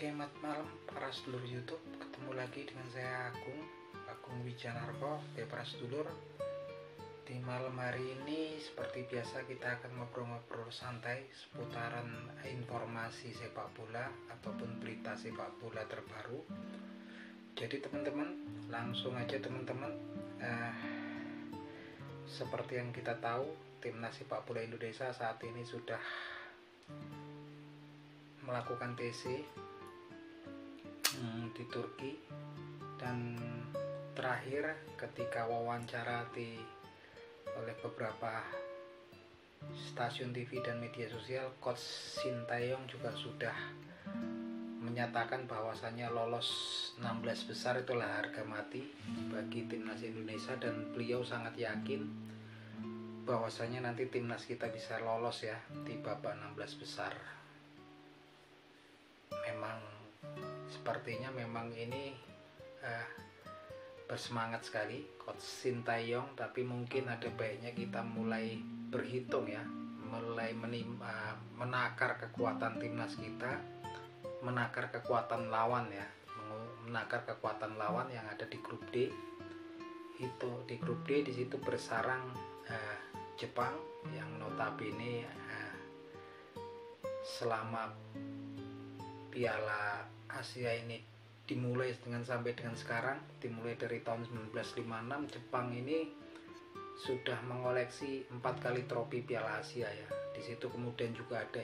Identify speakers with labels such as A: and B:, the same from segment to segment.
A: Selamat malam para sedulur YouTube. Ketemu lagi dengan saya Agung Wijanarko. Oke para sedulur, di malam hari ini seperti biasa kita akan ngobrol-ngobrol santai seputaran informasi sepak bola ataupun berita sepak bola terbaru. Jadi teman-teman, langsung aja teman-teman. Seperti yang kita tahu, timnas sepak bola Indonesia saat ini sudah melakukan TC di Turki, dan terakhir ketika wawancara oleh beberapa stasiun TV dan media sosial, Coach Sintayong juga sudah menyatakan bahwasannya lolos 16 besar itulah harga mati bagi timnas Indonesia, dan beliau sangat yakin bahwasanya nanti timnas kita bisa lolos ya di babak 16 besar. Sepertinya memang ini bersemangat sekali Coach Sintayong, tapi mungkin ada baiknya kita mulai berhitung ya, mulai menakar kekuatan timnas kita, menakar kekuatan lawan ya, menakar kekuatan lawan yang ada di grup D. Itu di grup D, di situ bersarang Jepang yang notabene selama Piala Asia ini dimulai sampai dengan sekarang, dimulai dari tahun 1956, Jepang ini sudah mengoleksi 4 kali trofi Piala Asia ya. Di situ kemudian juga ada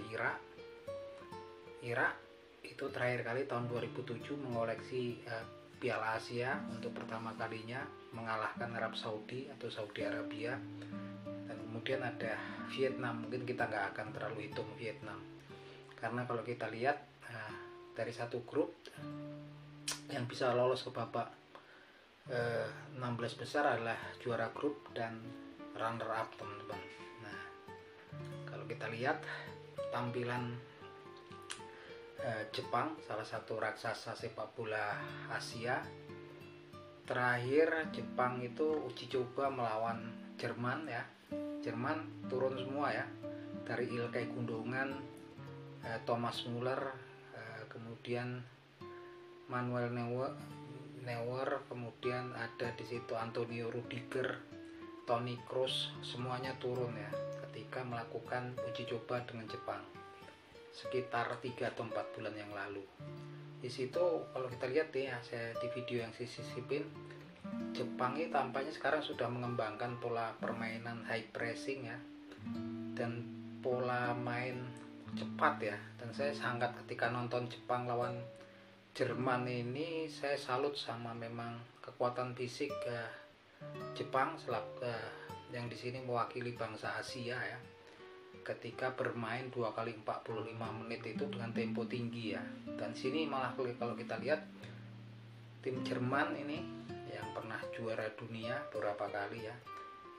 A: Irak itu terakhir kali tahun 2007 mengoleksi Piala Asia untuk pertama kalinya, mengalahkan Arab Saudi atau Saudi Arabia. Dan kemudian ada Vietnam, mungkin kita nggak akan terlalu hitung Vietnam, karena kalau kita lihat dari satu grup yang bisa lolos ke babak 16 besar adalah juara grup dan runner up teman-teman. Nah, kalau kita lihat tampilan Jepang, salah satu raksasa sepak bola Asia, terakhir Jepang itu uji coba melawan Jerman ya. Jerman turun semua ya, dari Ilkay Gundogan, Thomas Muller, kemudian Manuel Neuer, kemudian ada di situ Antonio Rudiger, Toni Kroos, semuanya turun ya ketika melakukan uji coba dengan Jepang sekitar 3 atau 4 bulan yang lalu. Di situ kalau kita lihat ya, saya di video yang saya sisipin, Jepang ini tampaknya sekarang sudah mengembangkan pola permainan high pressing ya, dan pola main cepat ya. Dan saya sangat, ketika nonton Jepang lawan Jerman ini, saya salut sama memang kekuatan fisik Jepang yang di sini mewakili bangsa Asia ya, ketika bermain 2 kali 45 menit itu dengan tempo tinggi ya. Dan sini malah kalau kita lihat tim Jerman ini yang pernah juara dunia beberapa kali ya,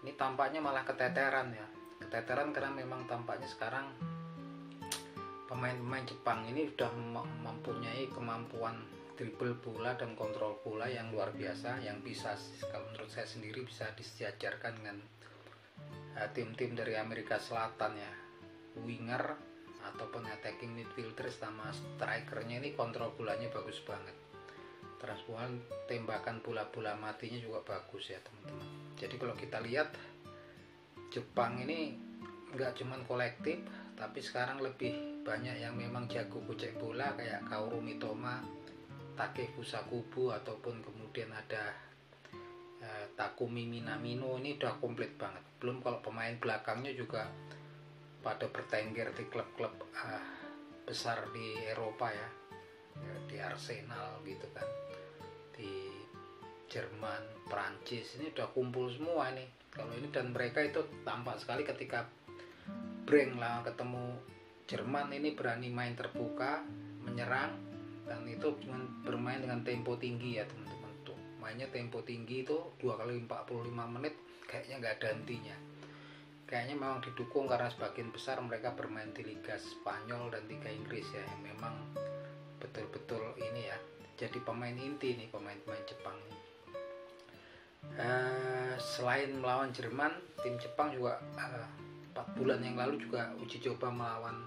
A: ini tampaknya malah keteteran ya. Keteteran karena memang tampaknya sekarang pemain-pemain Jepang ini sudah mempunyai kemampuan dribble bola dan kontrol bola yang luar biasa, yang bisa, kalau menurut saya sendiri, bisa disejajarkan dengan tim-tim dari Amerika Selatan ya. Winger ataupun attacking midfielder sama strikernya ini kontrol bolanya bagus banget. Terus tembakan bola-bola matinya juga bagus ya teman-teman. Jadi kalau kita lihat Jepang ini nggak cuman kolektif, tapi sekarang lebih banyak yang memang jago kucek bola kayak Kaoru Mitoma, Takefusa Kubo, ataupun kemudian ada Takumi Minamino. Ini udah komplit banget. Belum kalau pemain belakangnya juga pada bertengger di klub-klub besar di Eropa ya, di Arsenal gitu kan, di Jerman, Prancis, ini udah kumpul semua ini kalau ini. Dan mereka itu tampak sekali ketika break lah ketemu Jerman, ini berani main terbuka, menyerang, dan itu bermain dengan tempo tinggi ya teman-teman. Tuh mainnya tempo tinggi itu 2 kali 45 menit, kayaknya nggak ada hentinya. Kayaknya memang didukung karena sebagian besar mereka bermain di Liga Spanyol dan Liga Inggris ya, yang memang betul-betul ini ya, jadi pemain inti nih pemain-pemain Jepang ini. Selain melawan Jerman, tim Jepang juga 4 bulan yang lalu juga uji coba melawan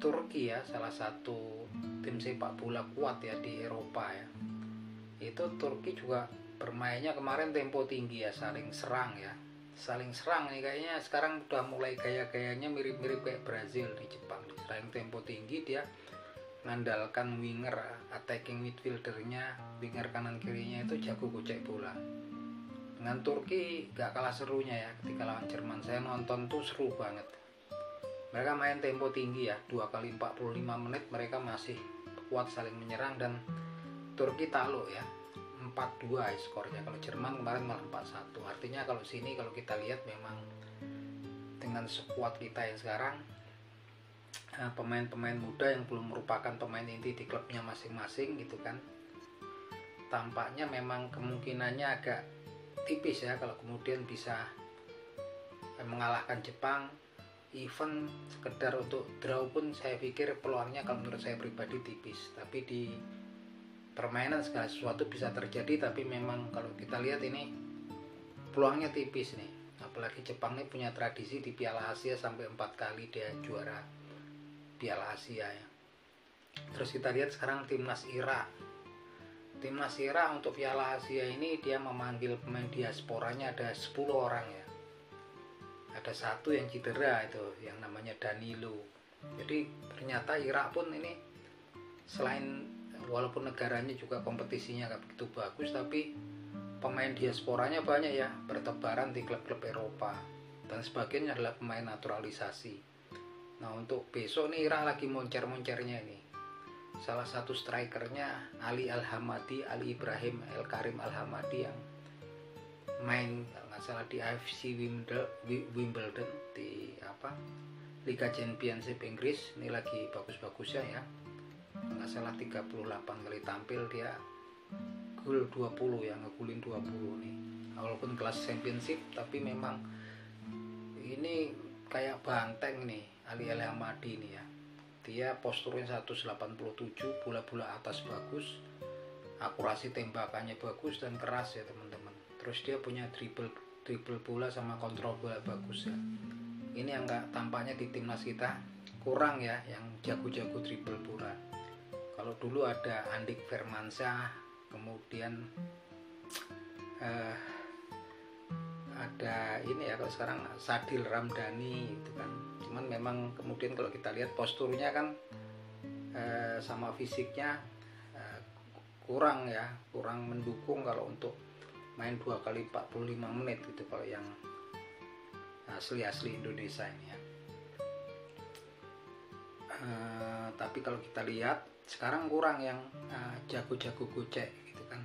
A: Turki ya, salah satu tim sepak bola kuat ya di Eropa ya. Itu Turki juga bermainnya kemarin tempo tinggi ya, saling serang ya. Saling serang nih kayaknya sekarang udah mulai gaya-gayanya mirip-mirip kayak Brazil di Jepang. Saling tempo tinggi, dia mengandalkan winger, attacking midfieldernya, winger kanan kirinya itu jago gocek bola. Dengan Turki gak kalah serunya ya ketika lawan Jerman. Saya nonton tuh seru banget. Mereka main tempo tinggi ya, 2 kali 45 menit mereka masih kuat saling menyerang, dan Turki takluk ya, 4-2 ya skornya. Kalau Jerman kemarin malah 4-1. Artinya kalau sini kalau kita lihat memang dengan sekuat kita yang sekarang, pemain-pemain muda yang belum merupakan pemain inti di klubnya masing-masing gitu kan, tampaknya memang kemungkinannya agak tipis ya kalau kemudian bisa mengalahkan Jepang. Even sekedar untuk draw pun saya pikir peluangnya kalau menurut saya pribadi tipis. Tapi di permainan segala sesuatu bisa terjadi, tapi memang kalau kita lihat ini peluangnya tipis nih. Apalagi Jepang ini punya tradisi di Piala Asia sampai 4 kali dia juara Piala Asia ya. Terus kita lihat sekarang timnas Irak. Timnas Irak untuk Piala Asia ini dia memanggil pemain diasporanya ada 10 orang ya. Ada satu yang cedera itu yang namanya Danilo. Jadi ternyata Irak pun ini selain walaupun negaranya juga kompetisinya gak begitu bagus, tapi pemain diasporanya banyak ya, bertebaran di klub-klub Eropa, dan sebagiannya adalah pemain naturalisasi. Nah untuk besok nih Irak lagi moncer-moncernya ini. Salah satu strikernya Ali Al-Hamadi, Ali Ibrahim El Karim Al-Hamadi yang main nggak salah di AFC Wimbledon di Liga Championship Inggris. Ini lagi bagus-bagusnya ya, nggak salah 38 kali tampil dia gol 20 ya, ngegulin 20 nih. Walaupun kelas championship tapi memang ini kayak banteng nih Ali Al-Hamadi ini ya. Dia posturnya 187, bola-bola atas bagus, akurasi tembakannya bagus dan keras ya teman-teman. Terus dia punya dribble bola sama kontrol bola bagus ya. Ini yang nggak tampaknya di timnas kita kurang ya, yang jago-jago dribble bola. Kalau dulu ada Andik Firmansyah, kemudian ada ini ya, kalau sekarang Sadil Ramdhani itu kan. Cuman memang kemudian kalau kita lihat posturnya kan sama fisiknya kurang ya, kurang mendukung kalau untuk main 2 kali 45 menit gitu kalau yang asli Indonesia ini ya. Tapi kalau kita lihat sekarang kurang yang jago-jago gocek gitu kan.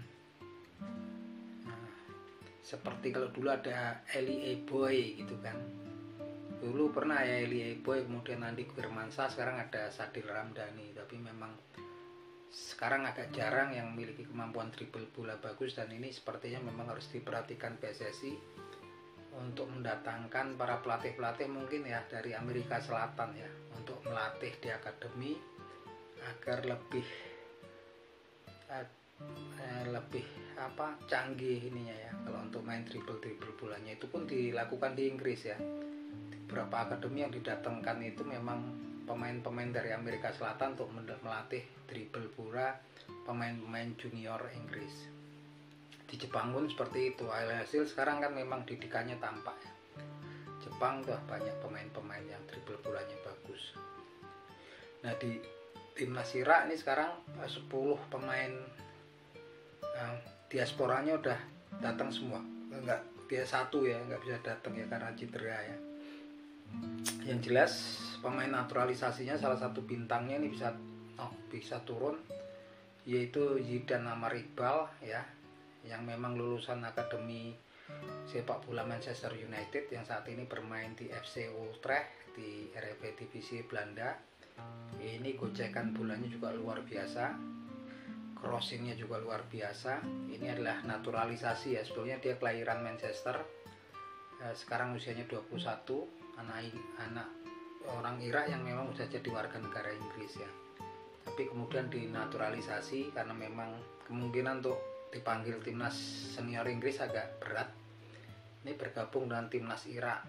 A: Seperti kalau dulu ada Eli Eboy gitu kan. Dulu pernah ya Eli Eboy, kemudian Andik Firmansyah, sekarang ada Sadil Ramdhani. Tapi memang sekarang agak jarang yang memiliki kemampuan dribble bola bagus, dan ini sepertinya memang harus diperhatikan PSSI untuk mendatangkan para pelatih-pelatih mungkin ya dari Amerika Selatan ya, untuk melatih di akademi agar lebih canggih ininya ya. Kalau untuk main dribble bolanya itu pun dilakukan di Inggris ya. Beberapa akademi yang didatangkan itu memang pemain-pemain dari Amerika Selatan untuk melatih dribble bola pemain-pemain junior Inggris. Di Jepang pun seperti itu. Alhasil sekarang kan memang didikannya tampak ya. Jepang tuh banyak pemain-pemain yang dribble bolanya bagus. Nah di timnas Irak ini sekarang 10 pemain diasporanya udah datang semua. Enggak, dia satu ya nggak bisa datang ya karena cedera ya. Yang jelas pemain naturalisasinya salah satu bintangnya ini bisa turun, yaitu Zidane Amar Iqbal ya, yang memang lulusan akademi sepak bola Manchester United yang saat ini bermain di FC Utrecht di Eredivisie Belanda. Ini gocekan bolanya juga luar biasa, crossingnya juga luar biasa. Ini adalah naturalisasi ya, sebetulnya dia kelahiran Manchester, sekarang usianya 21, anak orang Irak yang memang sudah jadi warga negara Inggris ya. Tapi kemudian dinaturalisasi karena memang kemungkinan untuk dipanggil timnas senior Inggris agak berat. Ini bergabung dengan timnas Irak.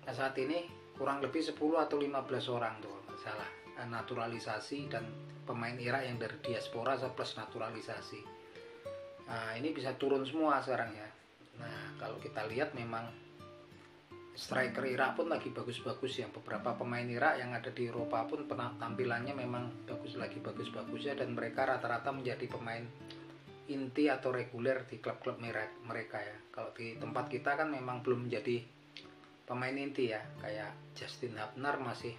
A: Nah saat ini kurang lebih 10 atau 15 orang tuh nggak salah, naturalisasi, dan pemain Irak yang dari diaspora plus naturalisasi. Nah ini bisa turun semua sekarang ya. Nah kalau kita lihat memang striker Irak pun lagi bagus-bagus ya. Beberapa pemain Irak yang ada di Eropa pun tampilannya memang lagi bagus-bagusnya, dan mereka rata-rata menjadi pemain inti atau reguler di klub-klub mereka ya. Kalau di tempat kita kan memang belum menjadi pemain inti ya, kayak Justin Hubner masih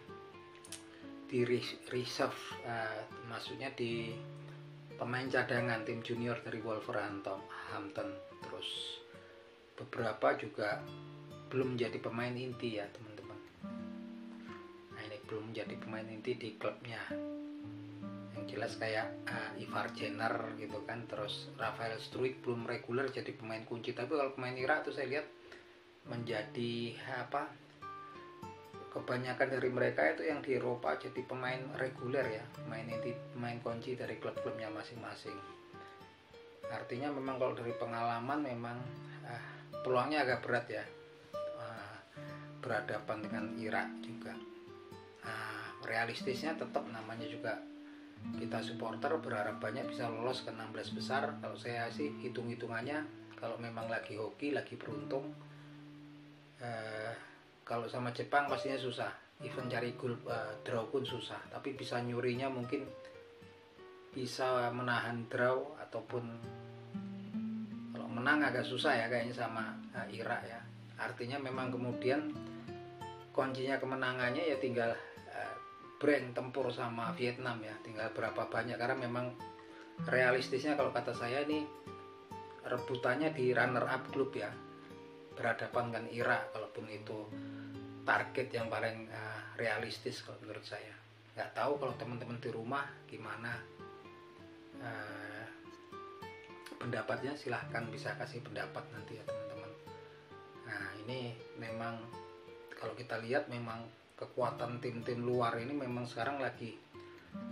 A: di reserve, maksudnya di pemain cadangan tim junior dari Wolverhampton. Terus beberapa juga belum menjadi pemain inti ya teman-teman. Nah ini belum menjadi pemain inti di klubnya. Yang jelas kayak Ivar Jenner gitu kan, terus Rafael Struijk belum reguler jadi pemain kunci. Tapi kalau pemain Irak tuh saya lihat menjadi kebanyakan dari mereka itu yang di Eropa jadi pemain reguler ya, pemain inti, pemain kunci dari klub-klubnya masing-masing. Artinya memang kalau dari pengalaman memang peluangnya agak berat ya, berhadapan dengan Irak juga. Realistisnya tetap namanya juga kita supporter berharap banyak bisa lolos ke 16 besar. Kalau saya sih hitung-hitungannya, kalau memang lagi hoki, lagi beruntung, kalau sama Jepang pastinya susah, even cari gol draw pun susah, tapi bisa nyurinya, mungkin bisa menahan draw, ataupun kalau menang agak susah ya kayaknya sama Irak ya. Artinya memang kemudian kuncinya kemenangannya ya tinggal brand tempur sama Vietnam ya, tinggal berapa banyak, karena memang realistisnya kalau kata saya ini rebutannya di runner up klub ya, berhadapan dengan Irak, kalaupun itu target yang paling realistis kalau menurut saya. Nggak tahu kalau teman-teman di rumah gimana pendapatnya, silahkan bisa kasih pendapat nanti ya teman-teman. Nah ini memang kalau kita lihat memang kekuatan tim-tim luar ini memang sekarang lagi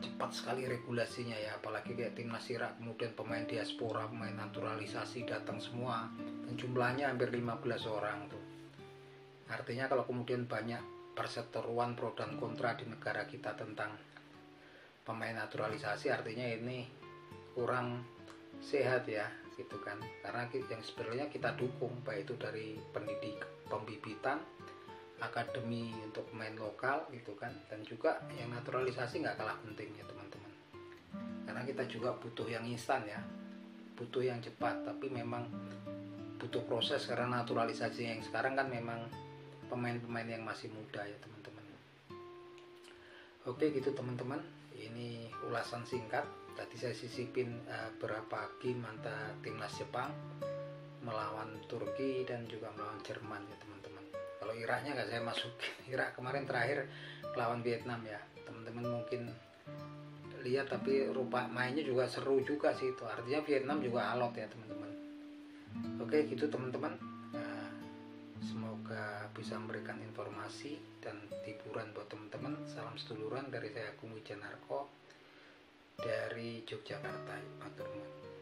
A: cepat sekali regulasinya ya, apalagi kayak timnas Irak, kemudian pemain diaspora, pemain naturalisasi datang semua, dan jumlahnya hampir 15 orang tuh. Artinya kalau kemudian banyak perseteruan pro dan kontra di negara kita tentang pemain naturalisasi, artinya ini kurang sehat ya gitu kan, karena yang sebenarnya kita dukung baik itu dari pembibitan, akademi untuk pemain lokal gitu kan, dan juga yang naturalisasi nggak kalah penting ya teman-teman, karena kita juga butuh yang instan ya, butuh yang cepat, tapi memang butuh proses, karena naturalisasi yang sekarang kan memang pemain-pemain yang masih muda ya teman-teman. Oke gitu teman-teman, ini ulasan singkat. Tadi saya sisipin berapa game antara timnas Jepang melawan Turki dan juga melawan Jerman ya teman-teman. Kalau Iraknya nggak saya masukin, Irak kemarin terakhir lawan Vietnam ya teman-teman, mungkin lihat, tapi rupa mainnya juga seru juga sih itu, artinya Vietnam juga alot ya teman-teman. Oke gitu teman-teman, semoga bisa memberikan informasi dan hiburan buat teman-teman. Salam seduluran dari saya, Agung Wijanarko dari Yogyakarta, Matur nuwun.